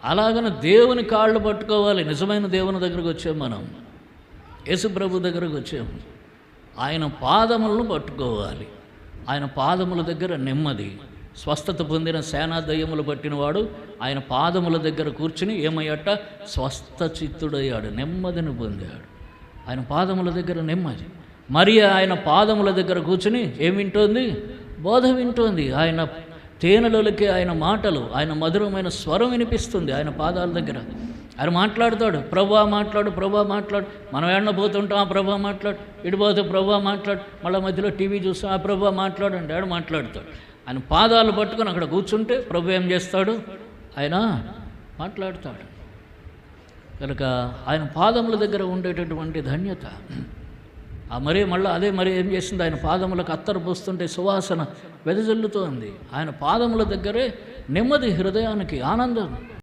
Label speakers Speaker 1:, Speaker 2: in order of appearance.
Speaker 1: అలాగని దేవుని కాళ్ళు పట్టుకోవాలి. నిజమైన దేవుని దగ్గరకు వచ్చాము మనం, యేసు ప్రభు దగ్గరకు వచ్చాము. ఆయన పాదములను పట్టుకోవాలి. ఆయన పాదముల దగ్గర నెమ్మది. స్వస్థత పొందిన సేనా దయ్యములు పట్టినవాడు ఆయన పాదముల దగ్గర కూర్చుని ఏమయ్యట? స్వస్థ చిత్తుడయ్యాడు, నెమ్మదిని పొందాడు. ఆయన పాదముల దగ్గర నెమ్మది. మరియ ఆయన పాదముల దగ్గర కూర్చుని ఏం వింటోంది? బోధ వింటోంది. ఆయన తేనెలకి ఆయన మాటలు, ఆయన మధురమైన స్వరం వినిపిస్తుంది ఆయన పాదాల దగ్గర. ఆయన మాట్లాడతాడు, ప్రభువా మాట్లాడు, ప్రభువా మాట్లాడు. మనం ఏడన పోతుంటాం, ఆ ప్రభువా మాట్లాడు, ఇడిపోతే ప్రభువా మాట్లాడు, మళ్ళీ మధ్యలో టీవీ చూస్తాం, ఆ ప్రభువా మాట్లాడు అంటే ఆడు మాట్లాడతాడు. ఆయన పాదాలు పట్టుకొని అక్కడ కూర్చుంటే ప్రభు ఏం చేస్తాడు? ఆయన మాట్లాడతాడు. కనుక ఆయన పాదముల దగ్గర ఉండేటటువంటి ధన్యత. ఆ మరీ మళ్ళీ అదే మరి ఏం చేసింది? ఆయన పాదములకు అత్తరు పోస్తుంటే సువాసన వెదజల్లుతోంది. ఆయన పాదముల దగ్గరే నెమ్మది, హృదయానికి ఆనందం.